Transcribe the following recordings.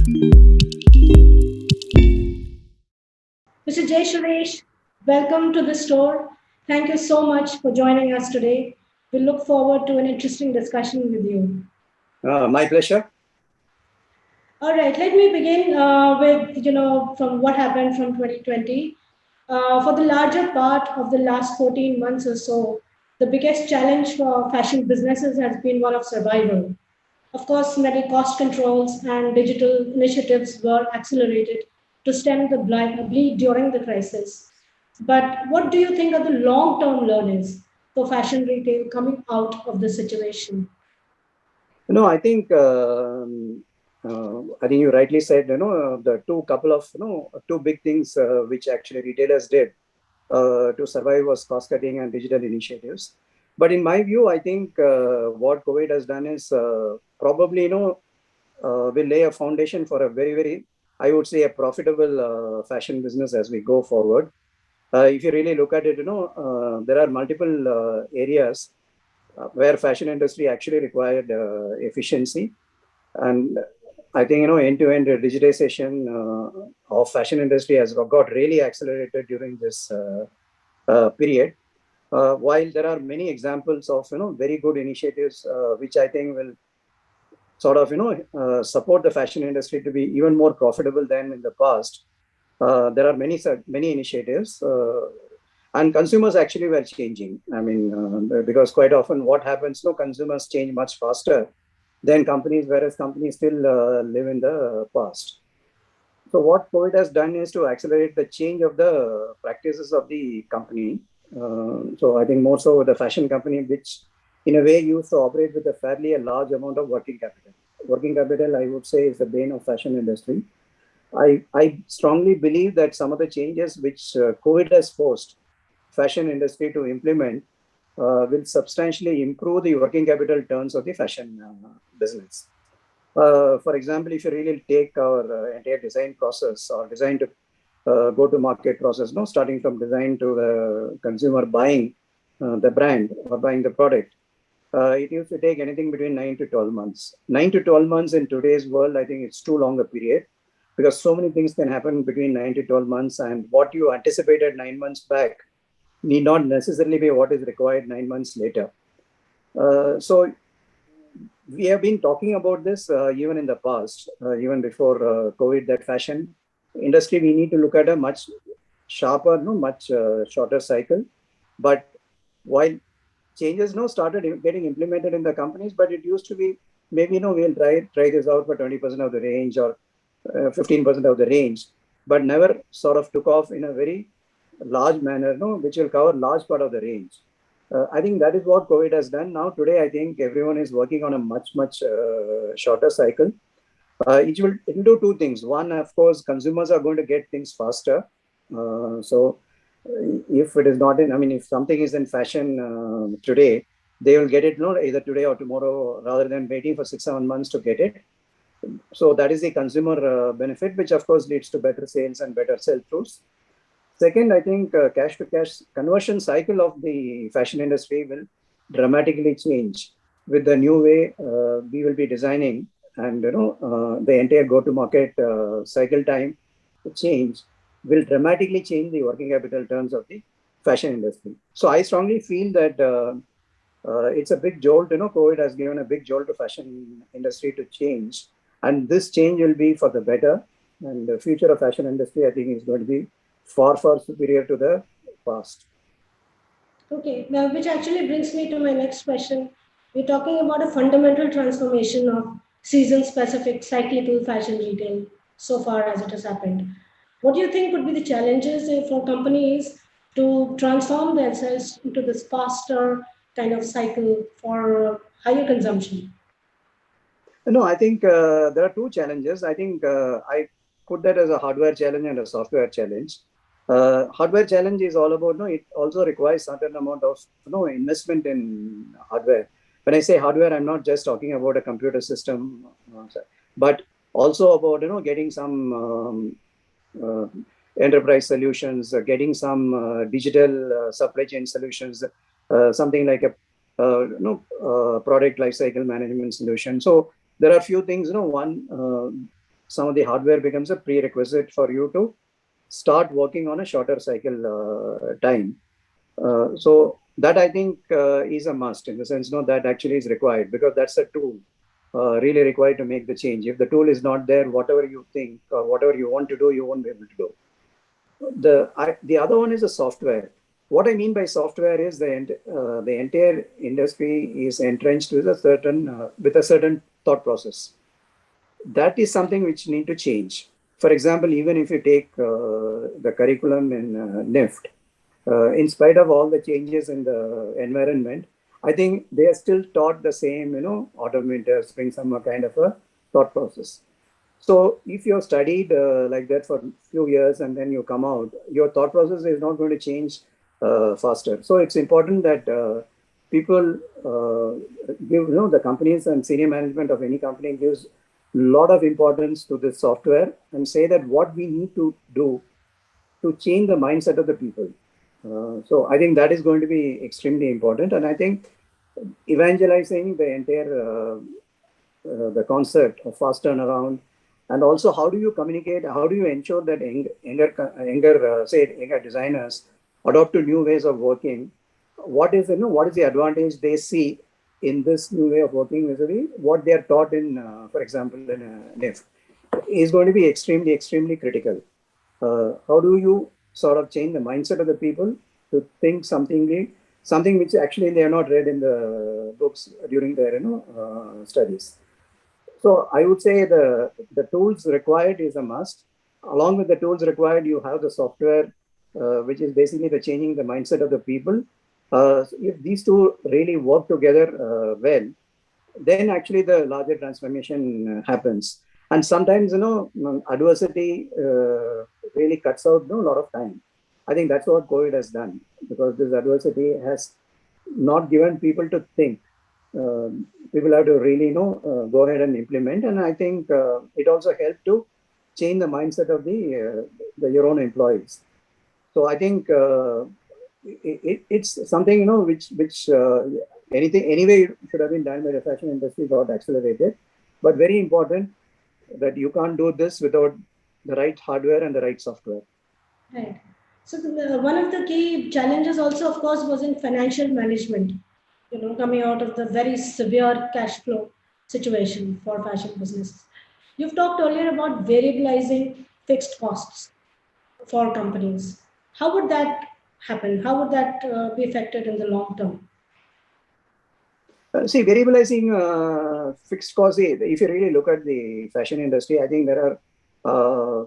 Mr. Jay Suresh, welcome to the store. Thank you so much for joining us today. We look forward to an interesting discussion with you. My pleasure. All right, let me begin with from what happened from 2020. For the larger part of the last 14 months or so, the biggest challenge for fashion businesses has been one of survival. Of course, many cost controls and digital initiatives were accelerated to stem the bleed during the crisis. But what do you think are the long term learnings for fashion retail coming out of the situation? No, I think you rightly said, the two big things which actually retailers did to survive was cost cutting and digital initiatives. But in my view, I think what COVID has done is probably, will lay a foundation for a very, I would say, a profitable fashion business as we go forward. If you really look at it, there are multiple areas where fashion industry actually required efficiency. And I think, end-to-end digitization of fashion industry has got really accelerated during this period. While there are many examples of, very good initiatives, which I think will sort of, support the fashion industry to be even more profitable than in the past. There are many initiatives, and consumers actually were changing. I mean, because quite often what happens, consumers change much faster than companies, whereas companies still live in the past. So what COVID has done is to accelerate the change of the practices of the company. So I think more so the fashion company, which in a way used to operate with a fairly a large amount of working capital. Working capital, I would say, is the bane of fashion industry. I strongly believe that some of the changes which COVID has forced fashion industry to implement will substantially improve the working capital turns of the fashion business. For example, if you really take our entire design process or design to go to market process, starting from design to the consumer buying the brand or buying the product, it used to take anything between 9 to 12 months. 9 to 12 months in today's world, I think it's too long a period because so many things can happen between 9 to 12 months, and what you anticipated 9 months back need not necessarily be what is required 9 months later. So we have been talking about this even in the past, even before COVID, that fashion industry, we need to look at a much sharper, no, much shorter cycle. But while changes now started getting implemented in the companies, but it used to be maybe, we'll try this out for 20% of the range or 15% of the range, but never sort of took off in a very large manner, which will cover large part of the range. I think that is what COVID has done. Now, today, I think everyone is working on a much shorter cycle. It will do two things. One, of course, consumers are going to get things faster. So, if it is not in, I mean, if something is in fashion today, they will get it, either today or tomorrow, rather than waiting for 6 7 months to get it. So that is the consumer benefit, which of course leads to better sales and better sell-throughs. Second, I think cash to cash conversion cycle of the fashion industry will dramatically change with the new way we will be designing, and the entire go-to-market cycle time change will dramatically change the working capital terms of the fashion industry. So I strongly feel that it's a big jolt. COVID has given a big jolt to fashion industry to change, and this change will be for the better. And the future of fashion industry, I think, is going to be far superior to the past. Okay, now which actually brings me to my next question. We're talking about a fundamental transformation of season-specific cyclical fashion retail so far as it has happened. What do you think would be the challenges for companies to transform themselves into this faster kind of cycle for higher consumption? No, I think there are two challenges. I think I put that as a hardware challenge and a software challenge. Hardware challenge is all about, it also requires certain amount of, investment in hardware. When I say hardware, I'm not just talking about a computer system, but also about, getting some enterprise solutions, getting some digital supply chain solutions, something like a product lifecycle management solution. So there are a few things. One, some of the hardware becomes a prerequisite for you to start working on a shorter cycle time. So that I think is a must, in the sense, no, that actually is required, because that's a tool really required to make the change. If the tool is not there, whatever you think or whatever you want to do, you won't be able to do. The other one is the software. What I mean by software is the entire industry is entrenched with a certain thought process. That is something which need to change. For example, even if you take the curriculum in NIFT, in spite of all the changes in the environment, I think they are still taught the same, automator, Spring Summer kind of a thought process. So if you have studied like that for a few years and then you come out, your thought process is not going to change faster. So it's important that people give, the companies and senior management of any company gives a lot of importance to this software and say that what we need to do to change the mindset of the people. So I think that is going to be extremely important. And I think evangelizing the entire the concept of fast turnaround, and also how do you communicate, how do you ensure that younger designers adopt to new ways of working? What is the advantage they see in this new way of working vis-a-vis what they are taught in, for example, in NIF, is going to be extremely critical. How do you sort of change the mindset of the people to think something which actually they are not read in the books during their studies? So I would say the tools required is a must. Along with the tools required, you have the software, which is basically the changing the mindset of the people. So if these two really work together well, then actually the larger transformation happens. And sometimes, adversity really cuts out a lot of time. I think that's what COVID has done, because this adversity has not given people to think. People have to really, go ahead and implement. And I think it also helped to change the mindset of your own employees. So I think it's something, which anything anyway should have been done by the fashion industry, got accelerated. But very important that you can't do this without the right hardware and the right software. Right. So one of the key challenges also, of course, was in financial management, coming out of the very severe cash flow situation for fashion businesses. You've talked earlier about variabilizing fixed costs for companies. How would that happen? How would that be affected in the long term? See, variabilizing fixed costs, if you really look at the fashion industry, I think there are,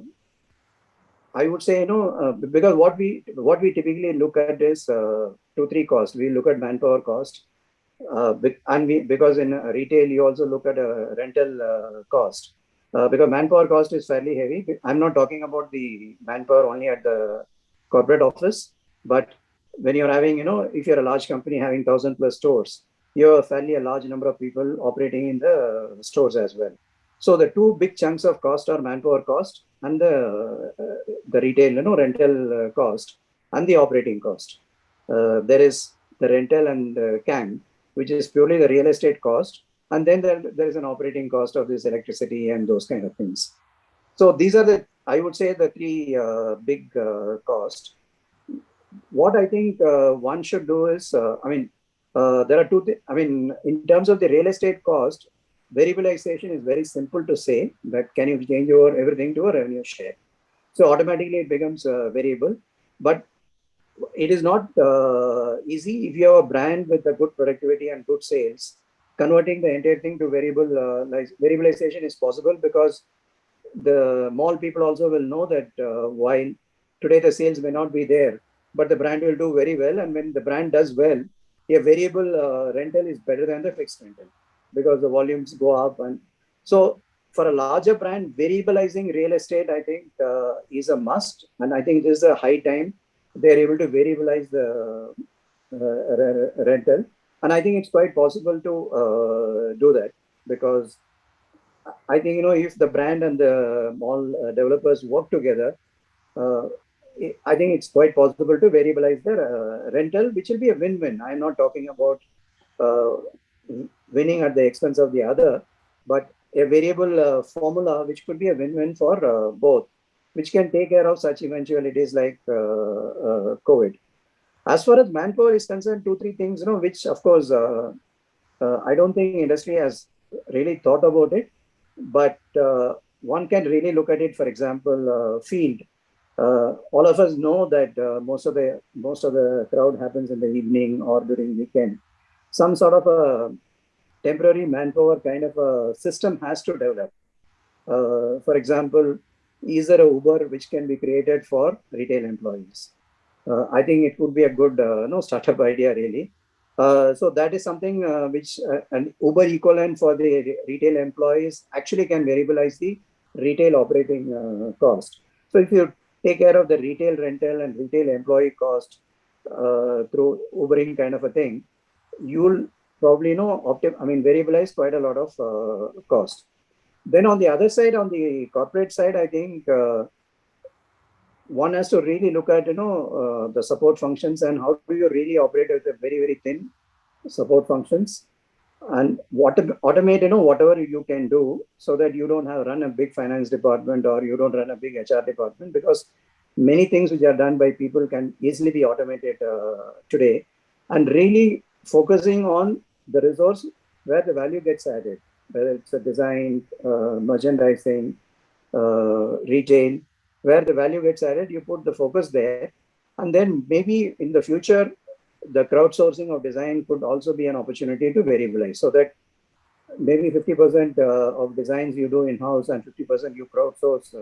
I would say, because what we typically look at is 2-3 costs. We look at manpower cost, because in retail you also look at a rental cost, because manpower cost is fairly heavy. I'm not talking about the manpower only at the corporate office, but when you're having, if you're a large company having 1,000+ stores, you have fairly a large number of people operating in the stores as well. So the two big chunks of cost are manpower cost and the retail, rental cost and the operating cost. There is the rental and CAM, which is purely the real estate cost, and then there is an operating cost of this electricity and those kind of things. So these are I would say, the three big costs. What I think one should do is, there are two things. In terms of the real estate cost, variabilization is very simple to say that can you change over everything to a revenue share. So automatically it becomes variable, but it is not easy if you have a brand with a good productivity and good sales. Converting the entire thing to variabilization is possible, because the mall people also will know that while today the sales may not be there, but the brand will do very well. And when the brand does well, a variable rental is better than the fixed rental, because the volumes go up. And so for a larger brand, variabilizing real estate, I think is a must. And I think this is a high time they're able to variabilize the rental. And I think it's quite possible to do that, because I think, if the brand and the mall developers work together, I think it's quite possible to variabilize the rental, which will be a win-win. I'm not talking about winning at the expense of the other, but a variable formula which could be a win-win for both, which can take care of such eventualities like COVID. As far as manpower is concerned, two, three things, which of course, I don't think industry has really thought about it, but one can really look at it. For example, field. All of us know that most of the crowd happens in the evening or during weekend. Some sort of a temporary manpower kind of a system has to develop. For example, is there a Uber which can be created for retail employees? I think it would be a good startup idea really. So that is something which an Uber equivalent for the retail employees actually can variabilize the retail operating cost. So if you take care of the retail rental and retail employee cost through Ubering kind of a thing, you'll probably variabilize quite a lot of cost. Then on the other side, on the corporate side, I think one has to really look at the support functions and how do you really operate with a very, very thin support functions, and automate whatever you can do so that you don't have run a big finance department or you don't run a big HR department, because many things which are done by people can easily be automated today, and really focusing on the resource where the value gets added, whether it's a design, merchandising, retail, where the value gets added, you put the focus there. And then maybe in the future, the crowdsourcing of design could also be an opportunity to variabilize, so that maybe 50% of designs you do in-house and 50% you crowdsource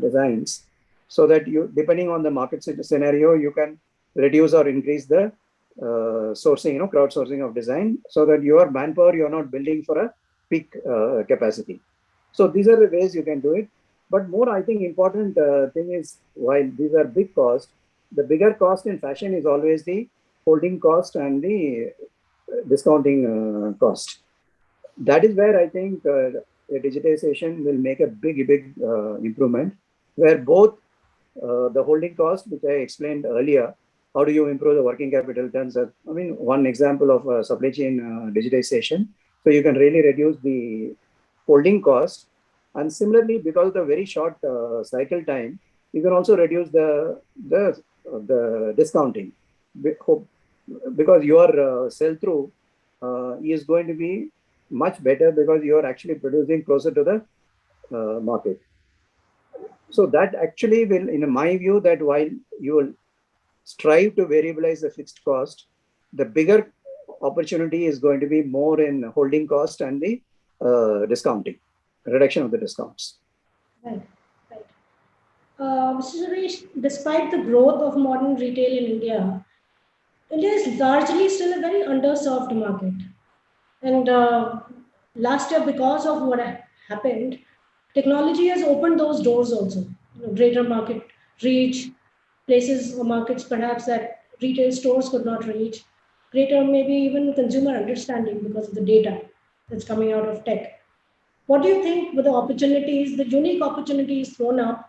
designs, so that you, depending on the market scenario, you can reduce or increase the crowdsourcing of design, so that your manpower, you're not building for a peak capacity. So these are the ways you can do it. But more, I think, important thing is, while these are big costs, the bigger cost in fashion is always the holding cost and the discounting cost. That is where I think digitization will make a big improvement, where both the holding cost, which I explained earlier, how do you improve the working capital turns? One example of supply chain digitization. So you can really reduce the holding cost. And similarly, because of the very short cycle time, you can also reduce the discounting, because your sell-through is going to be much better because you are actually producing closer to the market. So that actually will, in my view, that while you will strive to variabilize the fixed cost, the bigger opportunity is going to be more in holding cost and the discounting, reduction of the discounts. Right, right. Mr. Suresh, despite the growth of modern retail in India, India is largely still a very underserved market. And last year, because of what happened, technology has opened those doors also. Greater market reach, places or markets perhaps that retail stores could not reach, greater maybe even consumer understanding because of the data that's coming out of tech. What do you think were the opportunities, the unique opportunities thrown up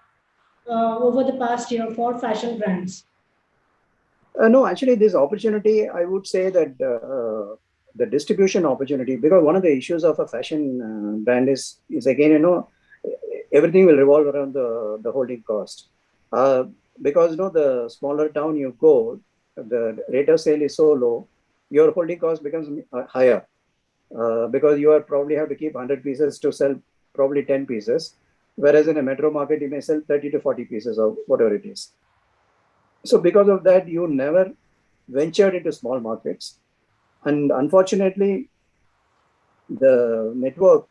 over the past year for fashion brands? No, actually, this opportunity, I would say that the distribution opportunity, because one of the issues of a fashion brand is again, everything will revolve around the holding cost. Because, the smaller town you go, the rate of sale is so low, your holding cost becomes higher. Because you probably have to keep 100 pieces to sell probably 10 pieces. Whereas in a metro market, you may sell 30 to 40 pieces of whatever it is. So because of that, you never ventured into small markets. And unfortunately, the network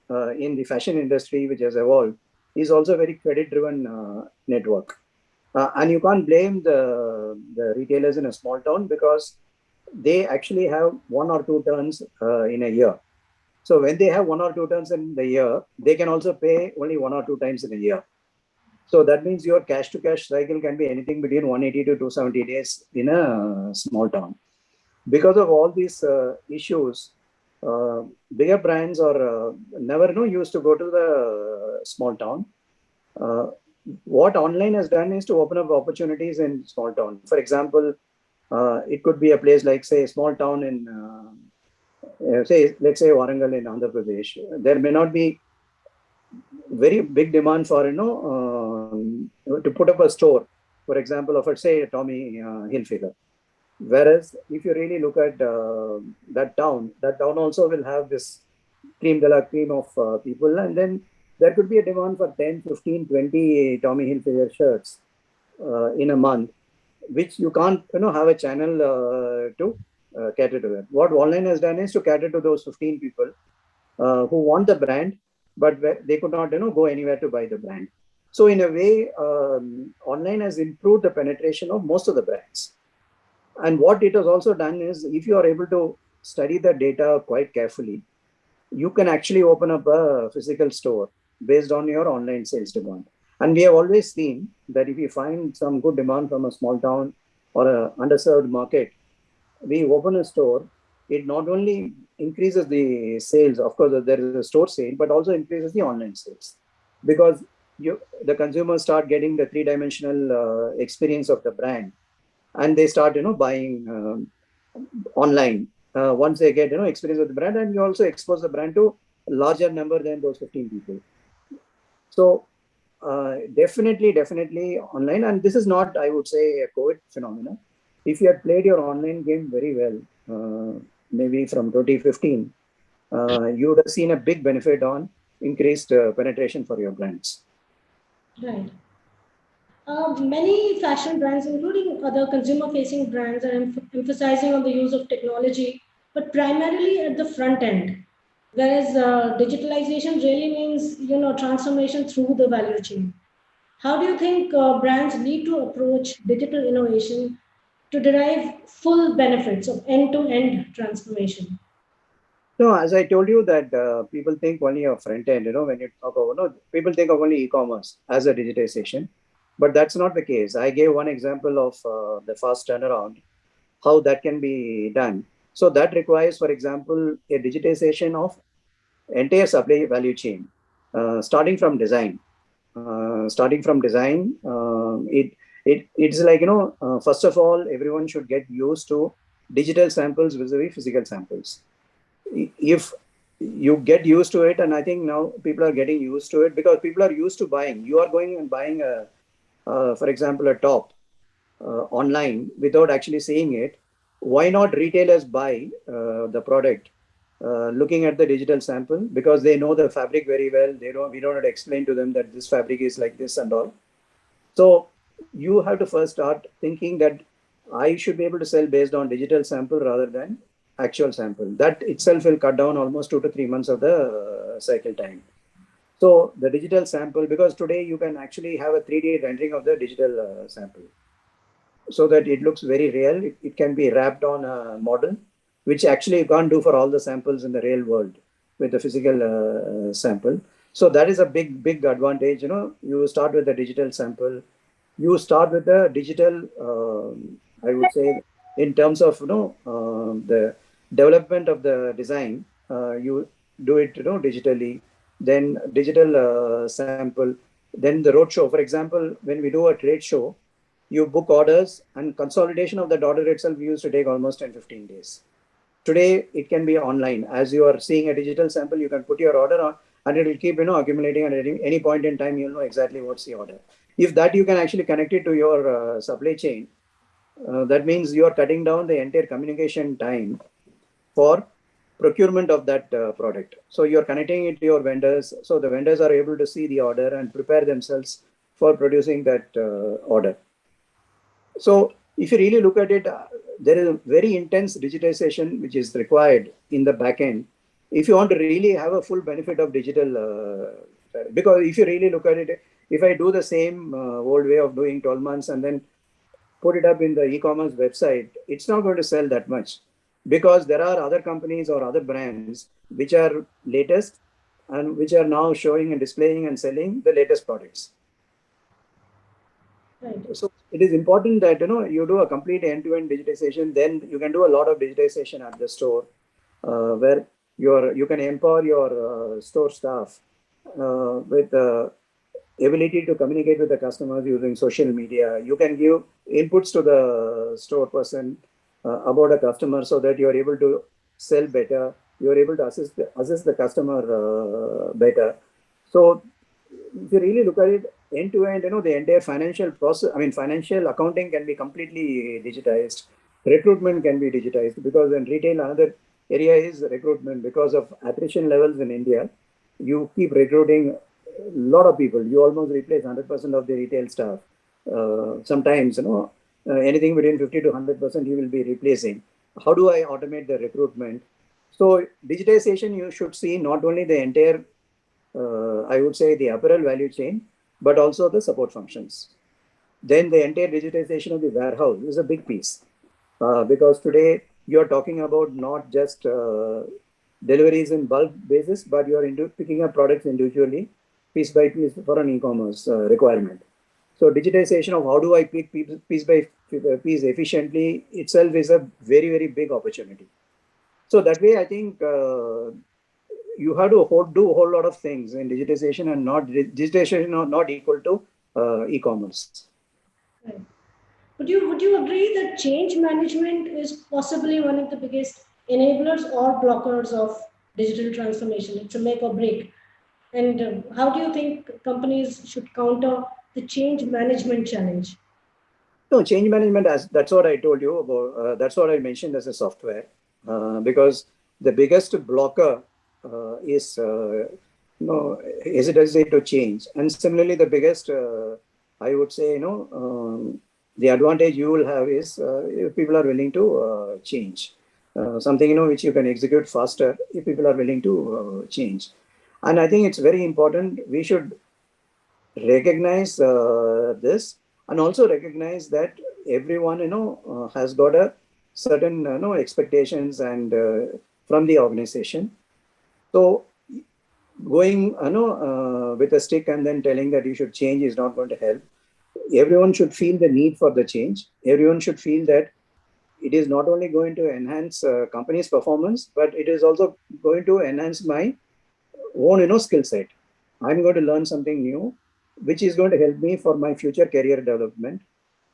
in the fashion industry, which has evolved, is also a very credit-driven network. And you can't blame the retailers in a small town, because they actually have one or two turns in a year. So when they have one or two turns in the year, they can also pay only one or two times in a year. So that means your cash to cash cycle can be anything between 180 to 270 days in a small town. Because of all these issues, bigger brands are never used to go to the small town. What online has done is to open up opportunities in small town. For example, it could be a place like, say, a small town in say, let's say Warangal in Andhra Pradesh, there may not be very big demand for, to put up a store, for example, of, let's say, Tommy Hilfiger. Whereas if you really look at that town also will have this cream de la cream of people. And then there could be a demand for 10, 15, 20 Tommy Hilfiger shirts in a month, which you can't, have a channel to cater to that. What online has done is to cater to those 15 people who want the brand, but they could not, go anywhere to buy the brand. So in a way, online has improved the penetration of most of the brands. And what it has also done is, if you are able to study the data quite carefully, you can actually open up a physical store based on your online sales demand. And we have always seen that if you find some good demand from a small town or a underserved market, we open a store. It not only increases the sales, of course, there is a store sale, but also increases the online sales, because the consumers start getting the three-dimensional experience of the brand, and they start, buying online once they get, experience with the brand, and you also expose the brand to a larger number than those 15 people. So definitely online. And this is not, I would say, a COVID phenomenon. If you had played your online game very well, maybe from 2015, you would have seen a big benefit on increased penetration for your brands. Right. Many fashion brands, including other consumer-facing brands, are emphasizing on the use of technology, but primarily at the front end. Whereas digitalization really means, transformation through the value chain. How do you think brands need to approach digital innovation to derive full benefits of end-to-end transformation? No, as I told you that people think only of front end, when you talk about, people think of only e-commerce as a digitization, but that's not the case. I gave one example of the fast turnaround, how that can be done. So that requires, for example, a digitization of entire supply value chain, starting from design. It's like, first of all, everyone should get used to digital samples vis-a-vis physical samples. If you get used to it, and I think now people are getting used to it, because people are used to buying. You are going and buying for example, a top online without actually seeing it. Why not retailers buy the product looking at the digital sample, because they know the fabric very well. We don't have to explain to them that this fabric is like this and all. So you have to first start thinking that I should be able to sell based on digital sample rather than actual sample. That itself will cut down almost 2 to 3 months of the cycle time. So the digital sample, because today you can actually have a 3D rendering of the digital sample, so that it looks very real. It can be wrapped on a model, which actually you can't do for all the samples in the real world with the physical sample. So that is a big advantage. You start with the digital sample. You start with the digital, I would say, in terms of, the development of the design, you do it, digitally, then digital sample, then the roadshow. For example, when we do a trade show, you book orders, and consolidation of that order itself used to take almost 10-15 days. Today, it can be online. As you are seeing a digital sample, you can put your order on, and it will keep, accumulating, and at any point in time, you'll know exactly what's the order. If that you can actually connect it to your supply chain, that means you are cutting down the entire communication time for procurement of that product. So you're connecting it to your vendors. So the vendors are able to see the order and prepare themselves for producing that order. So if you really look at it, there is a very intense digitization which is required in the back end if you want to really have a full benefit of digital. Because if you really look at it, if I do the same old way of doing 12 months and then put it up in the e-commerce website, it's not going to sell that much, because there are other companies or other brands which are latest and which are now showing and displaying and selling the latest products. Right. So it is important that you do a complete end-to-end digitization. Then you can do a lot of digitization at the store, where you can empower your store staff with the ability to communicate with the customers using social media. You can give inputs to the store person about a customer, so that you are able to sell better. You're able to assist the customer better. So if you really look at it end to end, the entire financial process, I mean, financial accounting can be completely digitized. Recruitment can be digitized because in retail, another area is recruitment because of attrition levels in India. You keep recruiting a lot of people. You almost replace 100% of the retail staff. Sometimes, anything between 50 to 100% you will be replacing. How do I automate the recruitment? So digitization, you should see not only the entire I would say the apparel value chain, but also the support functions. Then the entire digitization of the warehouse is a big piece because today you're talking about not just deliveries in bulk basis, but you're into picking up products individually, piece by piece for an e-commerce requirement. So digitization of how do I pick piece by piece efficiently itself is a very, very big opportunity. So that way, I think you have to do a whole lot of things in digitization, and not digitization not equal to e-commerce. Right. Would you agree that change management is possibly one of the biggest enablers or blockers of digital transformation? It's a make or break. And how do you think companies should counter the change management challenge? No, change management, as that's what I told you about. That's what I mentioned as a software, because the biggest blocker is hesitancy to change, and similarly, the biggest I would say the advantage you will have is if people are willing to change something which you can execute faster if people are willing to change, and I think it's very important. We should recognize this and also recognize that everyone has got a certain expectations and from the organization. So going with a stick and then telling that you should change is not going to help. Everyone should feel the need for the change. Everyone should feel that it is not only going to enhance company's performance, but it is also going to enhance my own skill set. I'm going to learn something new, which is going to help me for my future career development.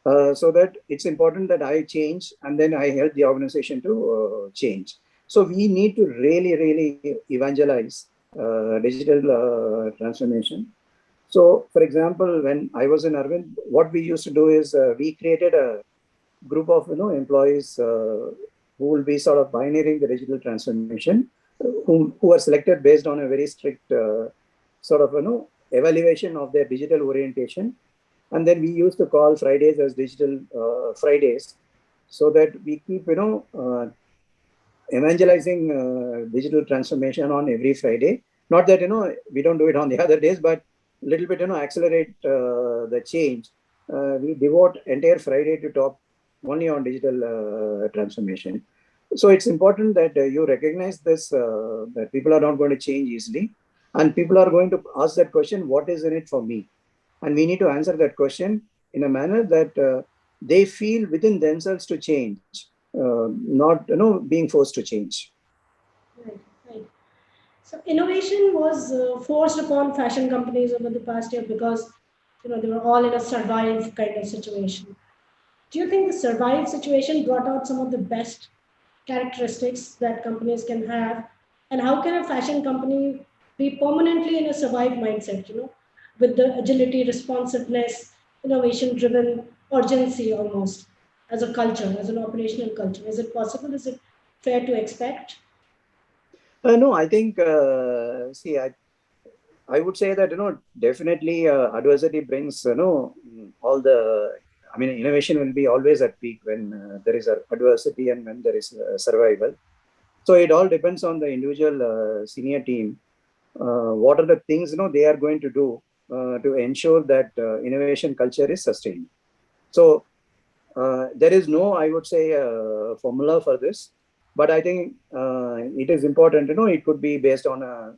So that it's important that I change and then I help the organization to change. So we need to really, really evangelize digital transformation. So, for example, when I was in Arvind, what we used to do is we created a group of employees who will be sort of pioneering the digital transformation, who are selected based on a very strict sort of evaluation of their digital orientation, and then we used to call Fridays as digital Fridays, so that we keep evangelizing digital transformation on every Friday. Not that we don't do it on the other days, but little bit accelerate the change. We devote entire Friday to talk only on digital transformation. So it's important that you recognize this, that people are not going to change easily, and people are going to ask that question, what is in it for me? And we need to answer that question in a manner that they feel within themselves to change, not being forced to change. Right, right. So innovation was forced upon fashion companies over the past year because they were all in a survive kind of situation. Do you think the survive situation brought out some of the best characteristics that companies can have? And how can a fashion company be permanently in a survive mindset, with the agility, responsiveness, innovation driven urgency almost as a culture, as an operational culture? Is it possible? Is it fair to expect? No, I think, see, I would say that, definitely adversity brings, all the, I mean, innovation will be always at peak when there is adversity and when there is survival. So it all depends on the individual senior team. What are the things, they are going to do to ensure that innovation culture is sustained. So there is no, I would say, formula for this, but I think it is important. It could be based on a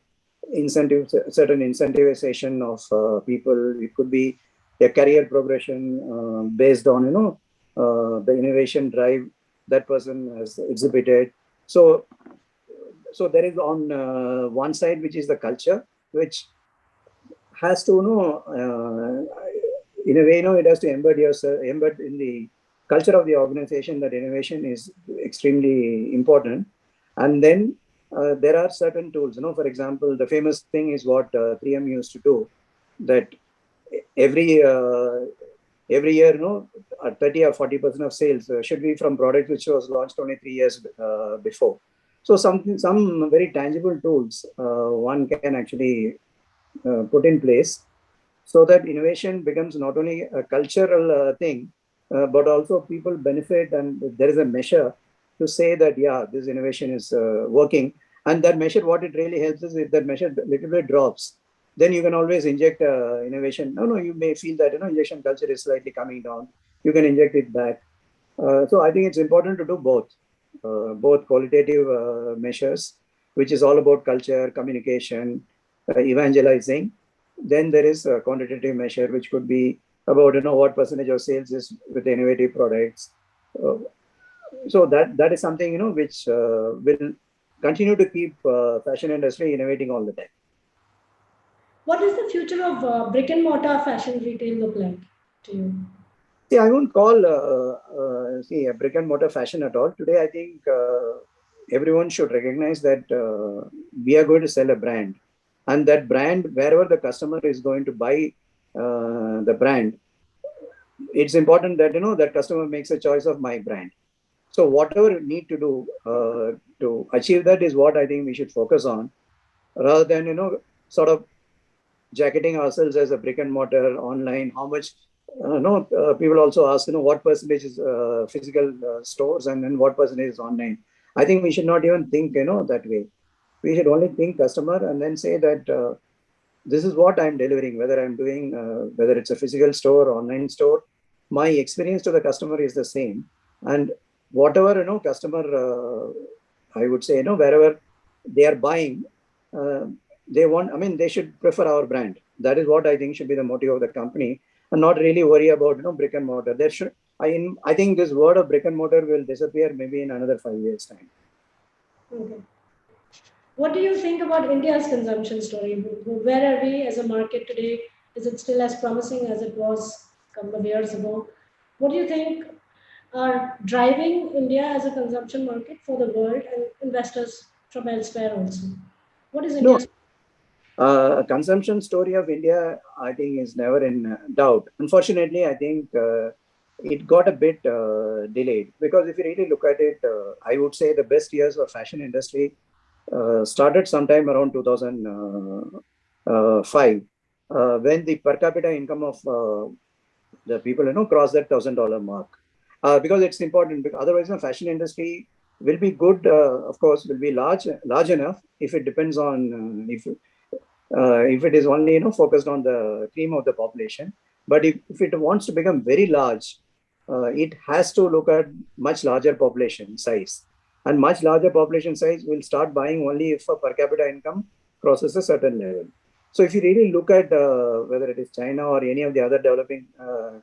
certain incentivization of people. It could be a career progression based on the innovation drive that person has exhibited. So there is on one side, which is the culture, which has to in a way it has to embed in the culture of the organization that innovation is extremely important. And then there are certain tools, for example, the famous thing is what 3M used to do, that every every year, 30 or 40% of sales should be from products which was launched only 3 years before. So some very tangible tools one can actually put in place, so that innovation becomes not only a cultural thing, but also people benefit, and there is a measure to say that, yeah, this innovation is working. And that measure, what it really helps is if that measure little bit drops, then you can always inject innovation. No, you may feel that, injection culture is slightly coming down. You can inject it back. So I think it's important to do both qualitative measures, which is all about culture, communication, evangelizing. Then there is a quantitative measure, which could be about, what percentage of sales is with innovative products. Uh, so that is something, which will continue to keep fashion industry innovating all the time. What does the future of brick and mortar fashion retail look like to you? See, I won't call a brick and mortar fashion at all. Today, I think everyone should recognize that we are going to sell a brand, and that brand, wherever the customer is going to buy the brand, it's important that that customer makes a choice of my brand. So whatever we need to do to achieve that is what I think we should focus on, rather than sort of jacketing ourselves as a brick and mortar online. How much no people also ask, what percentage is physical stores, and then what percentage is online. I think we should not even think that way. We should only think customer, and then say that this is what I'm delivering, whether I'm doing whether it's a physical store or online store. My experience to the customer is the same. And whatever customer I would say, wherever they are buying, uh, they want, I mean, they should prefer our brand. That is what I think should be the motive of the company, and not really worry about brick and mortar. There should, I think this word of brick and mortar will disappear maybe in another 5 years time. Okay. What do you think about India's consumption story? Where are we as a market today? Is it still as promising as it was a couple of years ago? What do you think are driving India as a consumption market for the world and investors from elsewhere also? What is No, India's? consumption story of India, I think, is never in doubt. Unfortunately, I think it got a bit delayed, because if you really look at it, I would say the best years of fashion industry started sometime around 2005, when the per capita income of the people crossed that $1,000 mark. Because it's important, because otherwise the fashion industry will be good, of course, will be large enough, if it depends on if it is only focused on the cream of the population. But if it wants to become very large, it has to look at much larger population size, and much larger population size will start buying only if a per capita income crosses a certain level. So if you really look at whether it is China or any of the other developing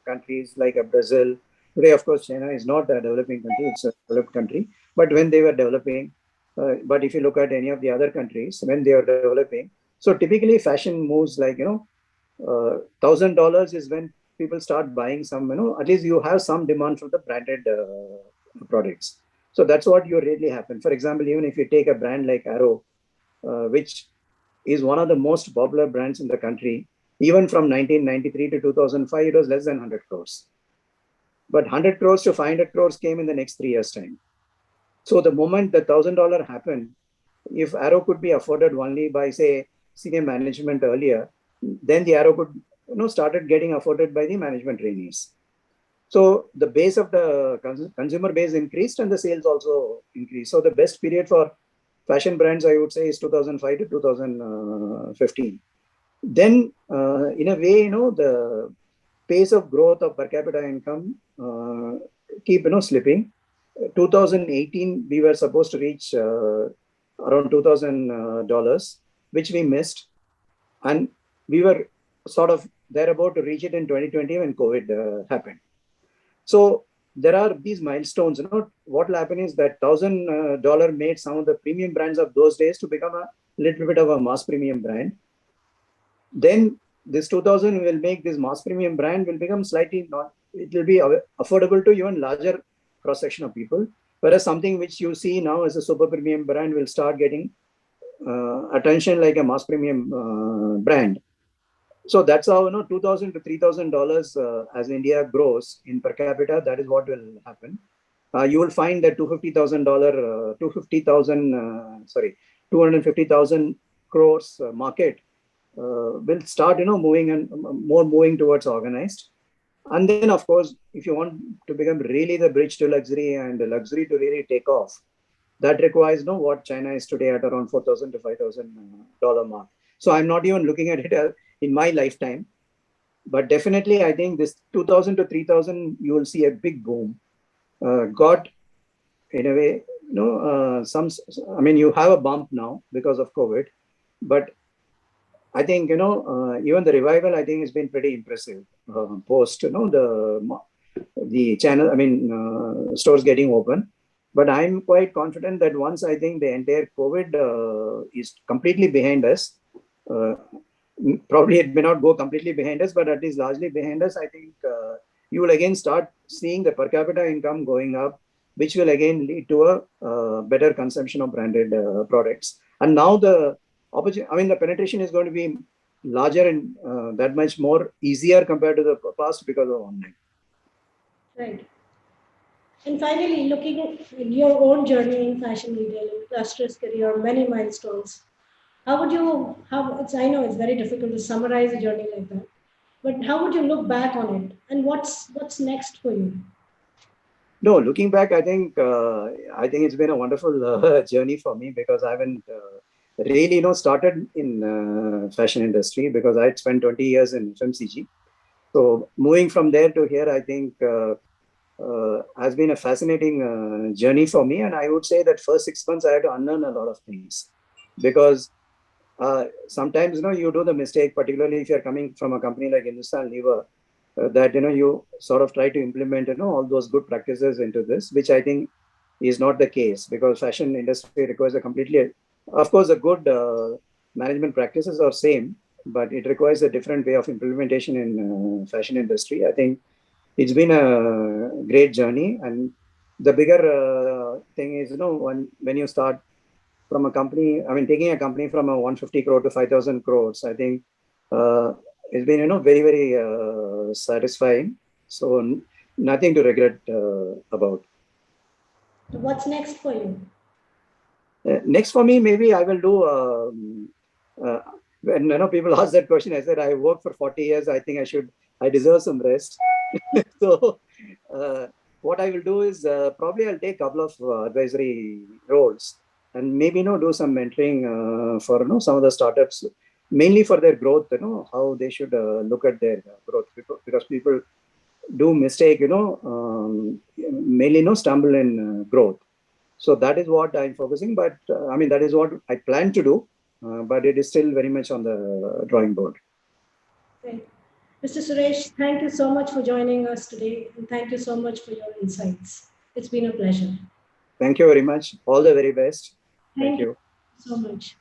countries like Brazil, today of course China is not a developing country, it's a developed country, but when they were developing, but if you look at any of the other countries when they are developing, so typically fashion moves like, $1,000 is when people start buying some, at least you have some demand for the branded products. So that's what you really happen. For example, even if you take a brand like Arrow, which is one of the most popular brands in the country, even from 1993 to 2005, it was less than 100 crores. But 100 crores to 500 crores came in the next 3 years' time. So the moment the $1,000 happened, if Arrow could be afforded only by, say, senior management earlier, then the Arrow could, started getting afforded by the management trainees. So the base of the consumer base increased, and the sales also increased. So the best period for fashion brands, I would say, is 2005 to 2015. Then, in a way, the pace of growth of per capita income keep slipping. 2018, we were supposed to reach around $2,000, which we missed, and we were sort of there about to reach it in 2020 when COVID happened. So there are these milestones. What will happen is that $1,000 made some of the premium brands of those days to become a little bit of a mass premium brand. Then this 2000 will make this mass premium brand will become slightly not. It will be affordable to even larger cross section of people. Whereas something which you see now as a super premium brand will start getting attention like a mass premium brand. So that's how, $2,000 to $3,000 as India grows in per capita, that is what will happen. You will find that $250,000 crores market will start, moving and more moving towards organized. And then, of course, if you want to become really the bridge to luxury and the luxury to really take off, that requires what China is today at around $4,000 to $5,000 mark. So I'm not even looking at it in my lifetime, but definitely I think this 2,000 to 3,000 you will see a big boom. Got in a way, you have a bump now because of COVID, but I think even the revival I think has been pretty impressive post the channel. Stores getting open. But I'm quite confident that once I think the entire COVID is completely behind us, probably it may not go completely behind us, but at least largely behind us, I think you will again start seeing the per capita income going up, which will again lead to a better consumption of branded products. And now the penetration is going to be larger and that much more easier compared to the past because of online. Right. And finally, looking at your own journey in fashion retailing, illustrious career, many milestones, how would you, I know it's very difficult to summarize a journey like that, but how would you look back on it? And what's next for you? No, looking back, I think it's been a wonderful journey for me because I haven't really, started in fashion industry because I had spent 20 years in FMCG. So moving from there to here, I think has been a fascinating journey for me. And I would say that first 6 months I had to unlearn a lot of things because sometimes, you do the mistake, particularly if you're coming from a company like Hindustan Lever, that, you sort of try to implement, all those good practices into this, which I think is not the case because fashion industry requires a completely, of course, the good management practices are same, but it requires a different way of implementation in fashion industry. I think it's been a great journey. And the bigger thing is, when you start from a company, taking a company from a 150 crore to 5,000 crores, I think it's been, very, very satisfying. So nothing to regret about. What's next for you? Next for me, maybe I will do, when people ask that question, I said, I worked for 40 years. I think I deserve some rest. So what I will do is probably I'll take a couple of advisory roles and maybe do some mentoring for some of the startups, mainly for their growth. How they should look at their growth because people do mistake. Mainly stumble in growth. So that is what I'm focusing. But that is what I plan to do. But it is still very much on the drawing board. Great. Mr. Suresh, thank you so much for joining us today, and thank you so much for your insights. It's been a pleasure. Thank you very much. All the very best. Thank you so much.